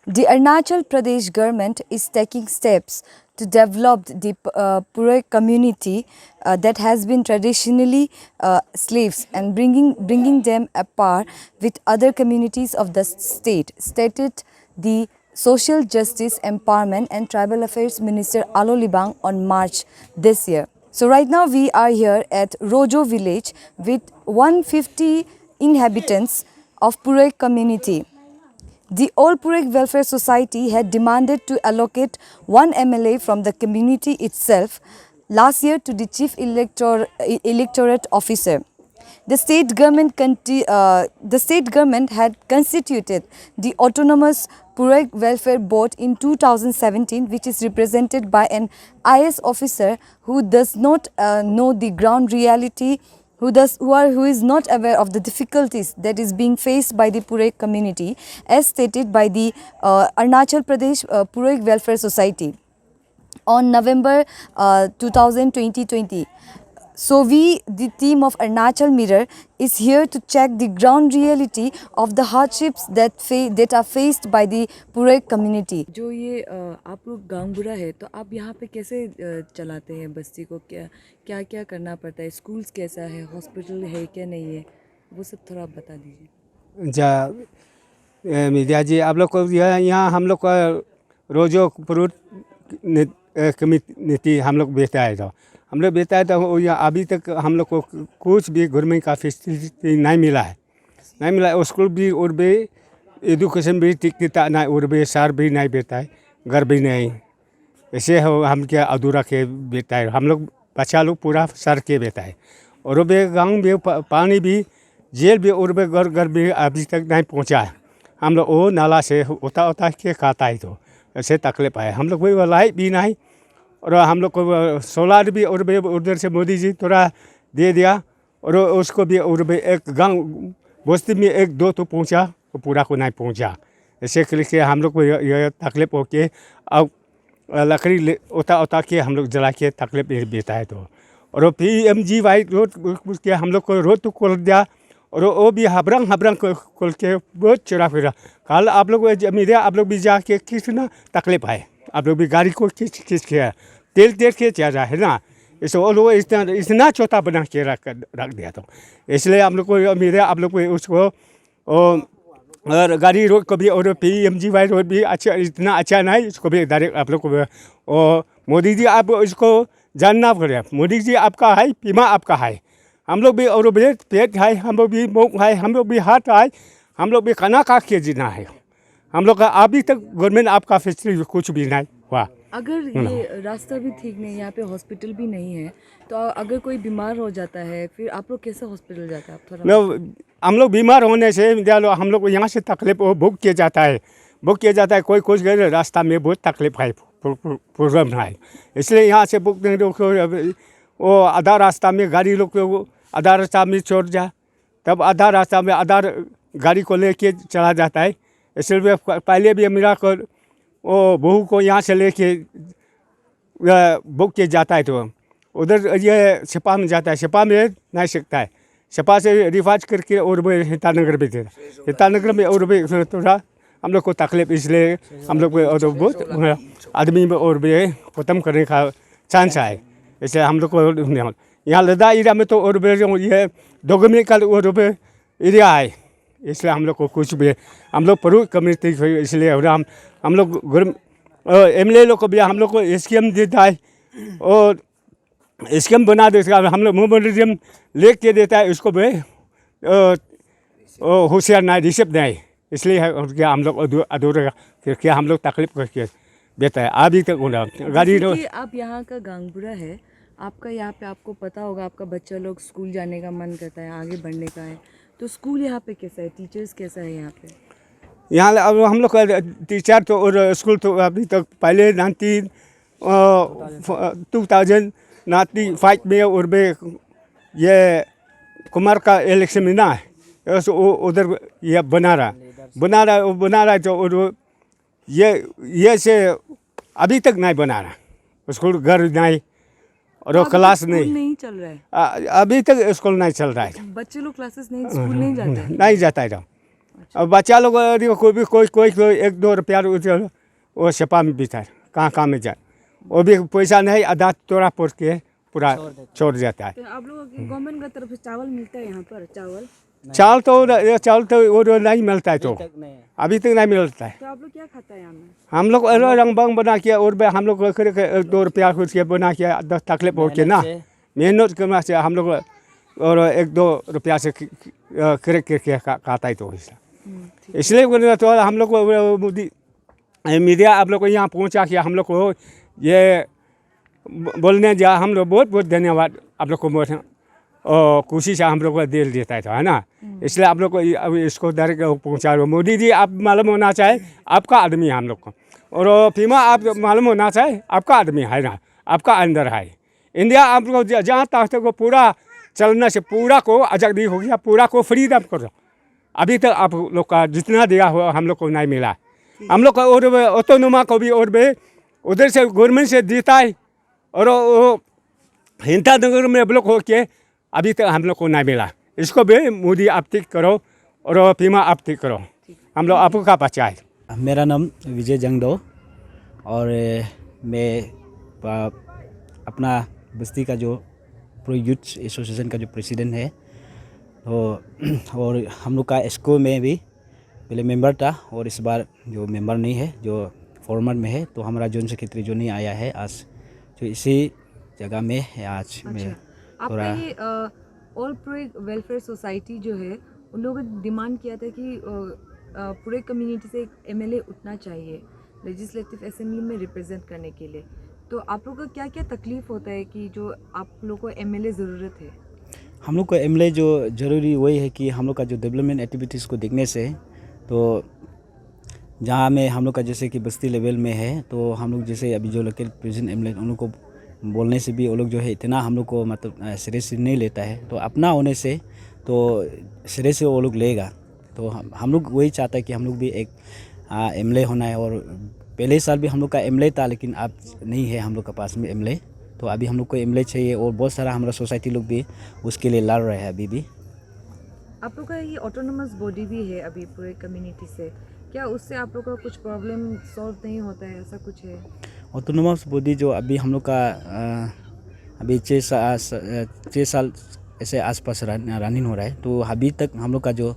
The Arunachal Pradesh government is taking steps to develop the Puroi community that has been traditionally slaves and bringing them apart with other communities of the state, stated the Social Justice, Empowerment and Tribal Affairs Minister Alo Libang on March this year. So right now we are here at Rojo village with 150 inhabitants of Puroi community. The All Purek Welfare Society had demanded to allocate one MLA from the community itself last year to the Chief Electorate Officer. The state government had constituted the Autonomous Purek Welfare Board in 2017, which is represented by an IS officer who does not know the ground reality, who is not aware of the difficulties that is being faced by the Purek community, as stated by the Arunachal Pradesh Purek Welfare Society on November 2020. So we, the team of Arunachal Mirror, is here to check the ground reality of the hardships that are faced by the Purek community. जो ये आप लोग गांव बुरा है, तो आप यहाँ पे कैसे चलाते हैं बस्ती को? क्या क्या करना पड़ता है? स्कूल्स कैसा है? हॉस्पिटल है क्या नहीं है? वो सब थोड़ा आप बता दीजिए। मीडिया जी, आप लोग को यहाँ हम लोग का रोजो फ्रूट कम्युनिटी हम लोग बेचता है। तो हम लोग बेचता है तो यहाँ अभी तक हम लोग को कुछ भी गवर्नमेंट का फैसिलिटी नहीं मिला है। स्कूल भी और भी एजुकेशन भी ठीक नहीं, और भी सर भी नहीं बेचता है, घर भी नहीं। ऐसे हो हम क्या अधूरा के बेचता है। हम लोग बच्चा लोग पूरा सर के बेचता है। और भी गाँव भी पानी भी, जेल भी और भी घर भी अभी तक नहीं पहुँचा है। हम लोग वो नाला से उता के खाता है, तो ऐसे तकलीफ है। हम लोग कोई लाइट भी नहीं, और हम लोग को सोलार भी और भी उधर से मोदी जी थोड़ा दे दिया, और उसको भी और भी एक गांव बस्ती में एक दो तो पहुंचा, तो पूरा को नहीं पहुंचा। ऐसे करके हम लोग को यह तकलीफ हो के अब लकड़ी उता के हम लोग जला के तकलीफ देता है। तो और PMGY रोड के हम लोग को रोड तो खोल दिया, और वो भी हबरंग खोल के बहुत चुरा फिरा। कल आप लोग मीडिया आप लोग भी जाके कितना तकलीफ है, आप लोग भी गाड़ी को खींच के तेल के चल रहा है ना। इस वो लोग इतना छोटा बना के रख दिया। तो इसलिए हम लोग को मीडिया आप लोग को उसको और गाड़ी रोड को भी, और PMGY रोड भी अच्छा, इतना अच्छा नहीं, इसको भी डायरेक्ट आप लोग को। और मोदी जी आप इसको जानना पड़ेगा। मोदी जी आपका है, बीमा आपका है। हम लोग भी और भी पेट है, हम लोग भी मुँह है, हम लोग भी हाथ है, हम लोग भी खाना खा के जीना है। हम लोग का अभी तक गवर्नमेंट आपका फैसिलिटी कुछ भी नहीं हुआ। अगर ये रास्ता भी ठीक नहीं, यहाँ पे हॉस्पिटल भी नहीं है, तो अगर कोई बीमार हो जाता है, फिर आप लोग कैसे हॉस्पिटल जाते हैं? आप थोड़ा हम लोग बीमार होने से हम लोग को यहाँ से तकलीफ बुक किया जाता है। कोई कुछ गए रास्ता में बहुत तकलीफ है, प्रॉब्लम है। इसलिए यहाँ से बुक नहीं, वो आधा रास्ता में गाड़ी लोग को आधा रास्ता में छोड़ जा, तब आधा रास्ता में आधा गाड़ी को लेके चला जाता है। इसलिए पहले भी मेरा को वो बहू को यहाँ से लेके बुक किया जाता है, तो उधर ये छिपा में जाता है। छिपा में नहीं सकता है, छिपा से रिवाज करके और भी हितानगर भी देता। हितानगर में और भी थोड़ा हम लोग को तकलीफ, इसलिए हम लोग को बहुत आदमी में और भी ख़त्म करने का चांस है। इसलिए हम लोग को यहाँ लद्दाख एरिया में तो और भी ये दोगमी का और भी एरिया है। इसलिए हम लोग को कुछ भी, हम लोग परू कम्युनिटी, इसलिए हम लोग MLA लोग को भी हम लोग को स्कीम देता है, और स्कीम बना देता है। हम लोग मोबाइल लेके देता है, उसको भी होशियार नहीं, रिसिप्ट नहीं। इसलिए हम लोग अधूरा करके हम लोग तकलीफ करके देता है अभी तक गाड़ी। आप यहाँ का गांगपुरा है, आपका यहाँ पे आपको पता होगा, आपका बच्चा लोग स्कूल जाने का मन करता है, आगे बढ़ने का है, तो स्कूल यहाँ पे कैसा है? टीचर्स कैसा है यहाँ पे? यहाँ अब हम लोग का टीचर तो और स्कूल तो अभी तक पहले 2005 में और भी ये कुमार का इलेक्शन में ना है, उधर ये बना रहा तो और ये से अभी तक नहीं बना रहा। स्कूल घर नहीं और क्लास नहीं चल रहा है, अभी तक स्कूल नहीं चल रहा है। बच्चे लोग क्लासेस नहीं, स्कूल नहीं जाते हैं? नहीं जाता है। अब बच्चा लोग कोई 1-2 रुपया वो छपा में बिता है, कहाँ में जाए, वो भी पैसा नहीं आधा तोड़ा पोड़ के पूरा छोड़ जाता है। तो आप लोगों की गवर्नमेंट की तरफ से चावल मिलता है यहाँ पर? चावल तो वो नहीं मिलता है, तो अभी तक नहीं मिलता है। तो आप लोग क्या खाता है यहाँ में? हम लोग रंग बंग बना के और हम लोग 1-2 रुपया कुछ के बना के 10 तकलीफ हो के ना मेहनत करना से हम लोग और 1-2 रुपया से करके खाता है, तो इसलिए तो हम लोग को मोदी मीडिया आप लोग को यहाँ पहुँचा के हम लोग को ये बोलने जा, हम लोग बहुत बहुत धन्यवाद आप लोग को, कोशिश हम लोग को दे देता है ना, इसलिए आप लोग को इसको डायरेक्ट पहुँचा रहे हो। मोदी जी आप मालूम होना चाहे आपका आदमी है हम लोग को, और फीमा आप मालूम होना चाहे आपका आदमी है ना, आपका अंदर है। इंडिया आप लोग जहाँ तक को पूरा चलने से पूरा को आज़ादी हो गया, पूरा को फ्रीडम करो। अभी तक आप लोग का जितना दिया हुआ हम लोग को नहीं मिला। हम लोग का और ऑटोनोमा को भी और भी उधर से गवर्नमेंट से देता है, और वो हिंसा नगर में ब्लॉक हो के अभी तक हम लोग को नहीं मिला। इसको भी मोदी आप ठीक करो और फीमा आप ठीक करो, हम लोग आपको का बचा है। मेरा नाम विजय जंगडो और मैं अपना बस्ती का जो प्रो यूथ एसोसिएशन का जो प्रेसिडेंट है, तो और हम लोग का एस्को में भी पहले मेंबर था और इस बार जो मेंबर नहीं है, जो फॉर्मर में है, तो हमारा जोन सेक्रेटरी जो नहीं आया है आज, तो इसी जगह में है आज। मैं आपका ये ऑल प्रो वेलफेयर सोसाइटी जो है, उन लोगों ने डिमांड किया था कि पूरे कम्युनिटी से एक एमएलए उठना चाहिए लेजिस्लेटिव असेंबली में रिप्रेजेंट करने के लिए। तो आप लोग का क्या क्या तकलीफ होता है कि जो आप लोग को एमएलए ज़रूरत है? हम लोग को एमएलए जो ज़रूरी वही है कि हम लोग का जो डेवलपमेंट एक्टिविटीज़ को देखने से, तो जहाँ में हम लोग का जैसे कि बस्ती लेवल में है, तो हम लोग जैसे अभी जो लोकल प्रेसिडेंट एमएलए उन लोग को बोलने से भी वो लोग जो है इतना हम लोग को मतलब सिरे से नहीं लेता है, तो अपना होने से तो सिरे से वो लोग लेगा। तो हम लोग वही चाहता है कि हम लोग भी एक एमएलए होना है, और पहले साल भी हम लोग का एमएलए था, लेकिन अब नहीं है हम लोग के पास में एमएलए, तो अभी हम लोग को एमएलए चाहिए, और बहुत सारा हमारा सोसाइटी लोग भी उसके लिए लड़ रहे हैं अभी भी। आप लोग का ये ऑटोनोमस बॉडी भी है अभी पूरे कम्युनिटी से, क्या उससे आप लोग का कुछ प्रॉब्लम सॉल्व नहीं होता है, ऐसा कुछ है? ऑटोनोमस बॉडी जो अभी हम लोग का अभी 6 साल ऐसे आसपास रनिंग हो रहा है, तो अभी तक हम लोग का जो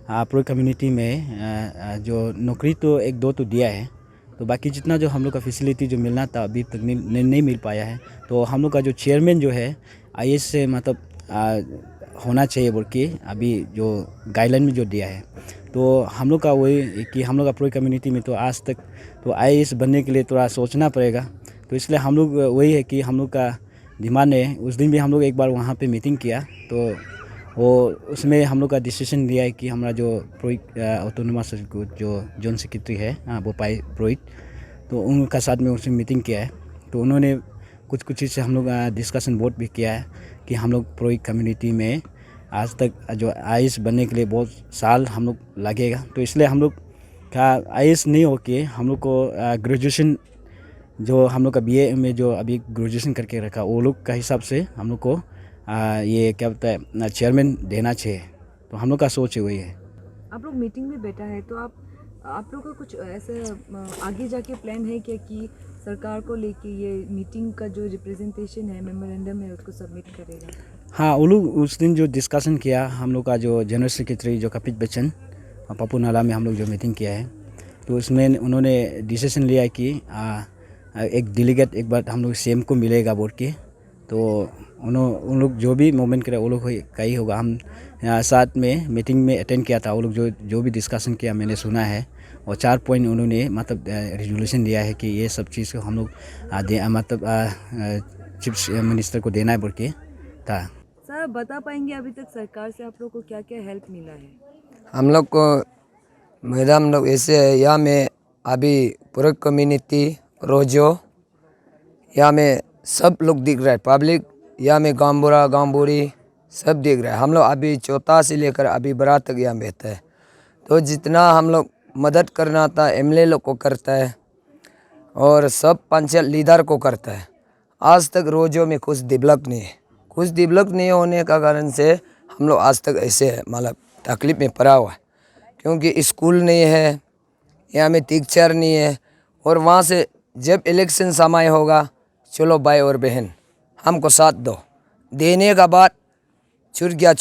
पूरे कम्युनिटी में जो नौकरी तो 1-2 तो दिया है, तो बाकी जितना जो हम लोग का फैसिलिटी जो मिलना था अभी तक नहीं मिल पाया है। तो हम लोग का जो चेयरमैन जो है आईएएस से मतलब होना चाहिए बोल के अभी जो गाइडलाइन में जो दिया है, तो हम लोग का वही कि हम लोग का पूरी कम्युनिटी में तो आज तक तो आईएएस बनने के लिए थोड़ा सोचना पड़ेगा, तो इसलिए हम लोग वही है कि हम लोग का डिमांड है। उस दिन भी हम लोग एक बार वहाँ पे मीटिंग किया, तो वो उसमें हम लोग का डिसीजन लिया है कि हमारा जो ऑटोनोमस जो जोन सेक्रेटरी है बोपाई प्रोहित, तो उनका साथ में उसमें मीटिंग किया है, तो उन्होंने कुछ चीज़ से हम लोग डिस्कशन वोट भी किया है कि हम लोग प्रोहित कम्युनिटी में आज तक जो आईएएस बनने के लिए बहुत साल हम लोग लगेगा, तो इसलिए हम लोग का आईएएस नहीं हो के हम लोग को ग्रेजुएशन जो हम लोग का बीए में जो अभी ग्रेजुएशन करके रखा वो लोग का हिसाब से हम लोग को ये क्या बोलता है चेयरमैन देना चाहिए, तो हम लोग का सोच है वही है। आप लोग मीटिंग में बैठा है, तो आप लोग का कुछ ऐसे आगे जाके प्लान है क्या कि सरकार को लेके ये मीटिंग का जो रिप्रेजेंटेशन है, मेमोरेंडम है, उसको सबमिट करेगा? हाँ, वो लोग उस दिन जो डिस्कशन किया हम लोग का जो जनरल सेक्रेटरी जो कपित बच्चन पप्पू नाला में हम लोग जो मीटिंग किया है, तो उसमें उन्होंने डिसीजन लिया है कि एक डेलीगेट एक बार हम लोग सीएम को मिलेगा बोल के, तो उन लोग जो भी मूवमेंट करे वो लोग का ही होगा। हम साथ में मीटिंग में अटेंड किया था, वो लोग जो भी डिस्कशन किया मैंने सुना है, और 4 पॉइंट उन्होंने मतलब रेजोल्यूशन दिया है कि ये सब चीज़ को हम लोग मतलब चीफ मिनिस्टर को देना है बोल के था। सर बता पाएंगे अभी तक सरकार से आप लोग को क्या क्या हेल्प मिला है? हम लोग को मैडम लोग ऐसे है, यहाँ में अभी पूरे कम्युनिटी रोजो यहाँ में सब लोग दिख रहा है, पब्लिक यहाँ में गाँव बुरा गाँव बूढ़ी सब दिख रहा है। हम लोग अभी चौथा से लेकर अभी बड़ा तक यहाँ बैठे हैं, तो जितना हम लोग मदद करना था एमएलए लोग को करता है और सब पंचायत लीडर को करता है। आज तक रोजो में कुछ डेवलप नहीं है, कुछ डेवलप नहीं होने का कारण से हम लोग आज तक ऐसे मतलब तकलीफ में पड़ा हुआ है, क्योंकि स्कूल नहीं है, यहाँ में टीचर नहीं है। और वहाँ से जब इलेक्शन समय होगा, चलो भाई और बहन हमको साथ दो, देने का बाद छूट गया,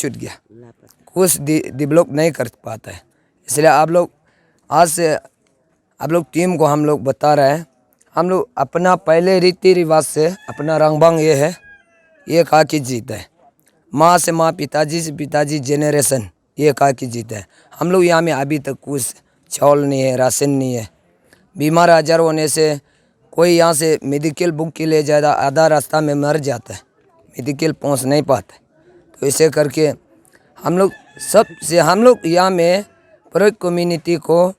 कुछ डेवलप नहीं कर पाता है। इसलिए आप लोग आज से आप लोग टीम को हम लोग बता रहे हैं, हम लोग अपना पहले रीति रिवाज से अपना रंगभंग ये है, ये कहा कि जीत है, माँ से माँ, पिताजी से पिताजी जेनरेशन ये कहा कि जीत है। हम लोग यहाँ में अभी तक कुछ चावल नहीं है, राशन नहीं है। बीमार आजार होने से कोई यहाँ से मेडिकल बुक के लिए ज़्यादा आधा रास्ता में मर जाता है, मेडिकल पहुँच नहीं पाता। तो ऐसे करके हम लोग यहाँ में पूरे कम्युनिटी को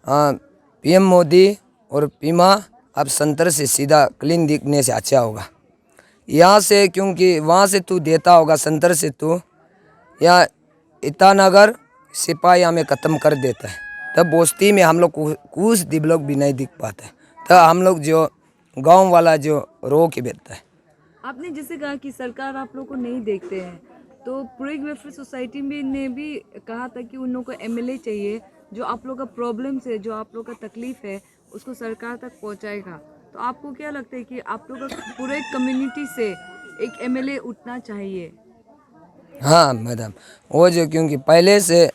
पीएम मोदी और पीमा अब सेंटर से सीधा क्लीन दिखने से अच्छा होगा यहाँ से, क्योंकि वहाँ से तू देता होगा सेंटर से, तू या ईटानगर सिपाही में ख़त्म कर देता है, तब बस्ती में हम लोग कुछ डेवलप भी नहीं दिख पाता है। तो हम लोग जो गांव वाला जो रो के बैठता है। आपने जैसे कहा कि सरकार आप लोग को नहीं देखते हैं, तो पूरे वेलफेयर सोसाइटी में ने भी कहा था कि उन लोगों को एमएलए चाहिए जो आप लोग का प्रॉब्लम से, जो आप लोग का तकलीफ है उसको सरकार तक पहुंचाएगा। तो आपको क्या लगता है कि आप लोग का पूरे कम्युनिटी से एक एमएलए उठना चाहिए? हाँ मैडम, वो जो क्योंकि पहले से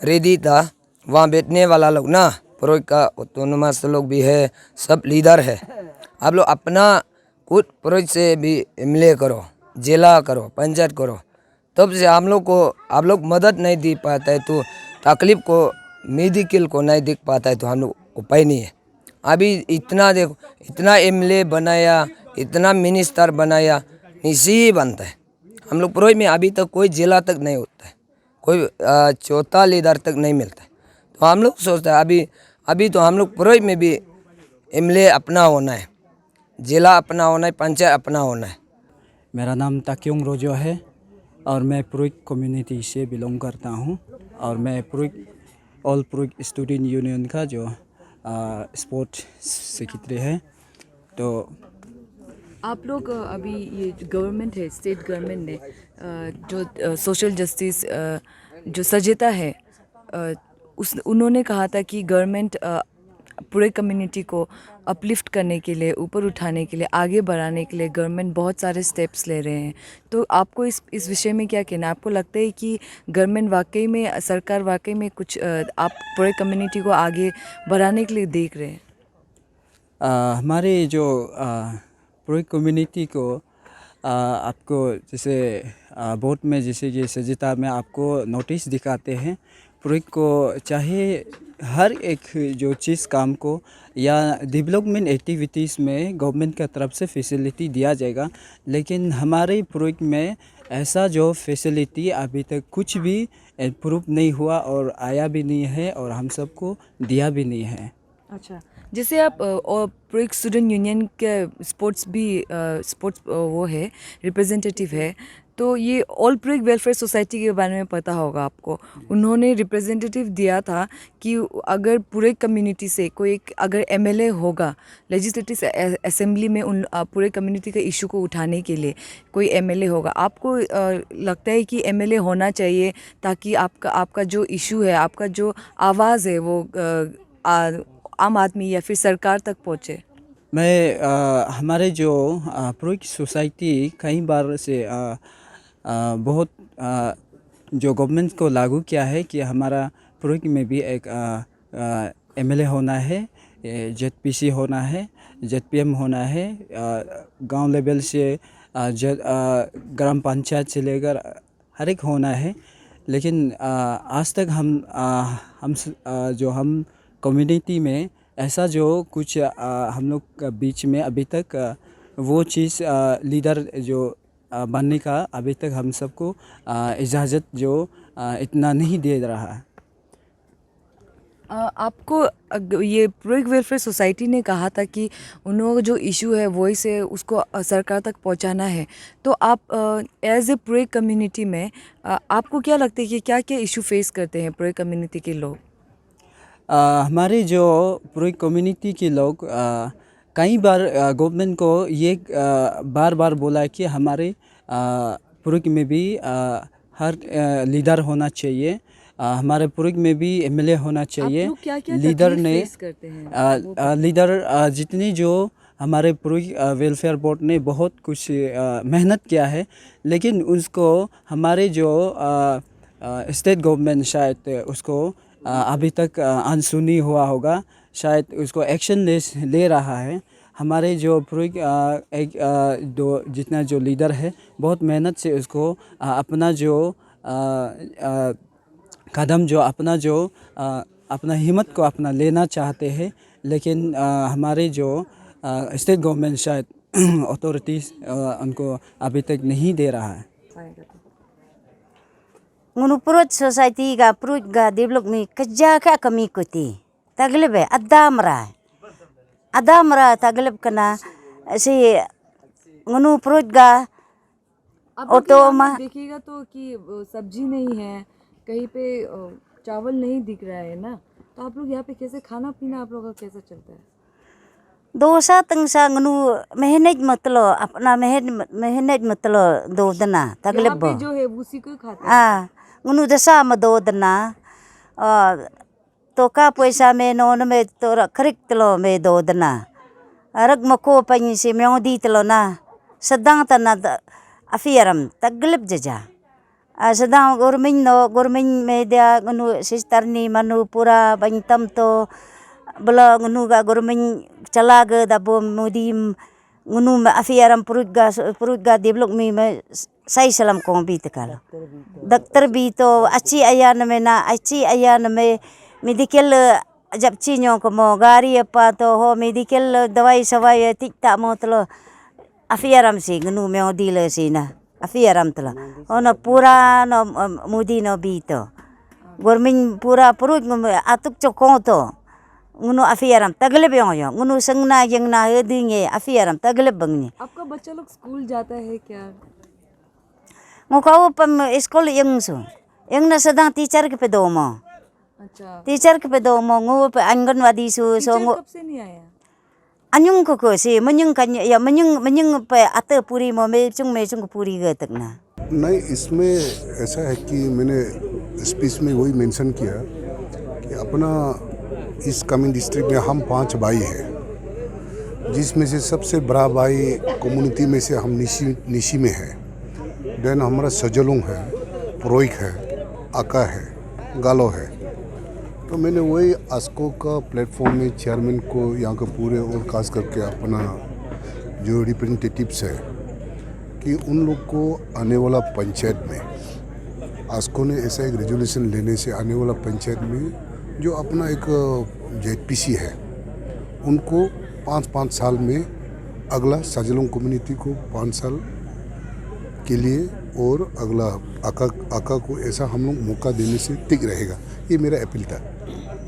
रेडी था, वहाँ बैठने वाला लोग ना प्रो का ऑटोनोमस लोग भी है, सब लीडर है। आप लोग अपना खुद प्रो से भी एमएलए करो, जिला करो, पंचायत करो, तब से हम लोग को आप लोग मदद नहीं दे पाता है, तो तकलीफ को मेडिकल को नहीं दिख पाता है, तो हम लोग उपाय नहीं है। अभी इतना देखो, इतना एमएलए बनाया, इतना मिनिस्टर बनाया, इसी बनता है। हम लोग प्रो में अभी तक कोई जिला तक नहीं होता है, कोई चौथा लीडर तक नहीं मिलता है। तो हम लोग सोचते हैं अभी तो हम लोग प्रो में भी एमएलए अपना होना है, जिला अपना होना है, पंचायत अपना होना है। मेरा नाम ताक्योंग रोजो है और मैं प्रुक कम्युनिटी से बिलोंग करता हूँ और मैं ऑल प्रुक स्टूडेंट यूनियन का जो स्पोर्ट सेक्रेटरी है। तो आप लोग अभी ये गवर्नमेंट है, स्टेट गवर्नमेंट ने जो सोशल जस्टिस जो सजेता है, उन्होंने कहा था कि गवर्नमेंट पूरे कम्युनिटी को अपलिफ्ट करने के लिए, ऊपर उठाने के लिए, आगे बढ़ाने के लिए गवर्नमेंट बहुत सारे स्टेप्स ले रहे हैं। तो आपको इस विषय में क्या कहना है? आपको लगता है कि गवर्नमेंट वाकई में, सरकार वाकई में कुछ आप पूरे कम्युनिटी को आगे बढ़ाने के लिए देख रहे हैं? हमारे जो पूरी कम्युनिटी को आपको जैसे बोर्ड में जैसे ये सजिता में आपको नोटिस दिखाते हैं, पूरी को चाहे हर एक जो चीज़ काम को या डेवलपमेंट एक्टिविटीज़ में गवर्नमेंट की तरफ से फैसिलिटी दिया जाएगा, लेकिन हमारे प्रोजेक्ट में ऐसा जो फैसिलिटी अभी तक कुछ भी इम्प्रूव नहीं हुआ और आया भी नहीं है और हम सबको दिया भी नहीं है। अच्छा, जैसे आप और प्रोजेक्ट स्टूडेंट यूनियन के स्पोर्ट्स वो है, रिप्रेजेंटेटिव है, तो ये ऑल प्रोजेक्ट वेलफेयर सोसाइटी के बारे में पता होगा आपको। उन्होंने रिप्रेजेंटेटिव दिया था कि अगर पूरे कम्युनिटी से कोई एक अगर एमएलए होगा लेजिस्लेटिव असेंबली में, उन पूरे कम्युनिटी के इशू को उठाने के लिए कोई एमएलए होगा। आपको लगता है कि एमएलए होना चाहिए ताकि आपका जो इशू है, आपका जो आवाज़ है वो आम आदमी या फिर सरकार तक पहुँचे? मैं हमारे जो प्रोजेक्ट सोसाइटी कई बार से बहुत जो गवर्नमेंट को लागू किया है कि हमारा प्रोजेक्ट में भी एक एमएलए होना है, जेडपीसी होना है, जेडपीएम होना है, गांव लेवल से ग्राम पंचायत से लेकर हर एक होना है। लेकिन आज तक हम कम्युनिटी में ऐसा जो कुछ हम लोग का बीच में अभी तक वो चीज़ लीडर जो बनने का अभी तक हम सबको इजाज़त जो इतना नहीं दे रहा है। आपको ये प्रोजेक्ट वेलफेयर सोसाइटी ने कहा था कि उन लोगों का जो इशू है वही से उसको सरकार तक पहुंचाना है। तो आप एज ए प्रोजेक्ट कम्युनिटी में आपको क्या लगता है कि क्या क्या इशू फेस करते हैं प्रोजेक्ट कम्युनिटी के लोग? हमारे जो पूरी कम्युनिटी के लोग कई बार गवर्नमेंट को ये बार बार बोला है कि हमारे पूरे में भी हर लीडर होना चाहिए, हमारे पुरुष में भी एमएलए होना चाहिए। लोग क्या-क्या लीडर तकलीफ ने फेस करते हैं? लीडर जितनी जो हमारे पुरुष वेलफेयर बोर्ड ने बहुत कुछ मेहनत किया है, लेकिन उसको हमारे जो स्टेट गवर्नमेंट शायद उसको अभी तक अनसुनी हुआ होगा, शायद उसको एक्शन ले रहा है। हमारे जो पुरुष दो जितना जो लीडर है बहुत मेहनत से उसको अपना जो कदम जो अपना हिम्मत को अपना लेना चाहते हैं, लेकिन हमारे जो स्टेट गवर्नमेंट शायद अथॉरिटीज़ उनको अभी तक नहीं दे रहा है। ngunu purut society ga purut ga develop mi kerja ka kami ikuti taglib adamra taglib kana si ngunu purut ga आप ऑटो लोग में देखिएगा तो कि सब्जी नहीं है, कहीं पे चावल नहीं दिख रहा है ना, तो आप लोग यहाँ पे कैसे खाना पीना आप लोगों का कैसे चलता है? dosa tengsa ngunu mehenaj matlo apna mehenaj matlo do dana यहाँ taglib पे जो है उसी को खाते हैं। ngunu dasa ma do dana to ka paisa me non me to krik tlo me do dana arag mako pani si meodi tlo na sedang tanad afiaram taglib jaja sedang gurmin media ngunu sister ni manu pura bantam to bela ngunu ga gurmin calaga dabo mudim ngunu ma afiaram purut ga develop mi sai salam ko bi tekalo dokter bi to aci ayan me medical jab cinyo ko mo gari apa to ho medical dawai sawai tikta mo tlo afiaram si ngunu me odile sina afiaram tlo ono pura no mudi no bi to gurmin pura purut atuk chokoto ngunu afiaram taglib yo ngunu sengna yang na hedinge afiaram taglib bangni आपका बच्चा लोग school जाता है क्या? ngukau pam school yang na sedang teacher ke pedomo अच्छा, teacher ke pedomo ngu pe anganwadi so teacher ngu कब से नहीं आया? anyung ko si menyung kan ya menyung pe ate puri mo me chung puri ge takna नहीं, इसमें ऐसा है कि मैंने स्पीच में वही मेंशन किया कि अपना इस कमिंग डिस्ट्रिक्ट में हम 5 भाई हैं, जिसमें से सबसे बड़ा भाई कम्युनिटी में से हम निशी में है। देन हमारा सजलुंग है, प्रोइक है, आका है, गालो है। तो मैंने वही आस्को का प्लेटफॉर्म में चेयरमैन को यहाँ के पूरे और खास करके अपना जो रिप्रेजेंटेटिव्स है कि उन लोग को आने वाला पंचायत में आस्को ने ऐसा एक रेजोल्यूशन लेने से आने वाला पंचायत में जो अपना एक जेडपीसी है उनको 5 साल में अगला सजलोंग कम्युनिटी को 5 साल के लिए और अगला आका को ऐसा हम लोग मौका देने से टिक रहेगा। ये मेरा अपील था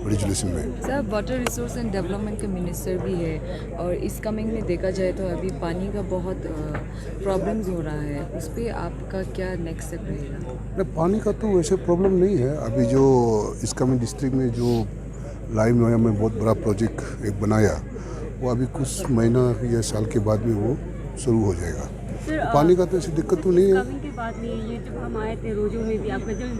रेजोल्यूशन में। Sir water resource and development के मिनिस्टर भी है और इस कमिंग में देखा जाए तो अभी पानी का बहुत प्रॉब्लम्स हो रहा है, उस पर आपका क्या नेक्स्ट स्टेप रहेगा? नहीं, पानी का तो वैसे प्रॉब्लम नहीं है। अभी जो इस कमिंग डिस्ट्रिक्ट में जो लाइव नोया में बहुत बड़ा प्रोजेक्ट एक बनाया वो अभी कुछ महीना या साल के बाद में वो शुरू हो जाएगा। पानी का तो ऐसी दिक्कत तो नहीं है। कमिंग के बाद में ये जब हम आए थे रोजो में भी आपका जल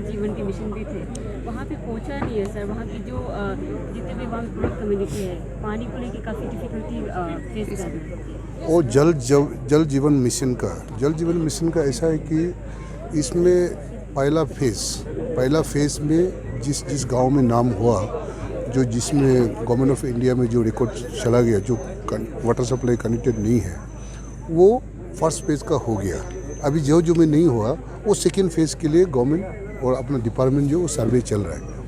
जीवन के मिशन भी थे, वहाँ पे पहुँचा नहीं है सर। वहाँ की जो जितने भी वहाँ पूरी कम्युनिटी है पानी को लेके काफ़ी डिफिकल्टी फेस कर रही है। और जल जीवन मिशन का ऐसा है कि इसमें पहला फेज़ में जिस गांव में नाम हुआ जो जिसमें गवर्नमेंट ऑफ इंडिया में जो रिकॉर्ड चला गया जो वाटर सप्लाई कनेक्टेड नहीं है वो फर्स्ट फेज़ का हो गया। अभी जो में नहीं हुआ वो सेकेंड फेज़ के लिए गवर्नमेंट और अपना डिपार्टमेंट जो सर्वे चल रहा है।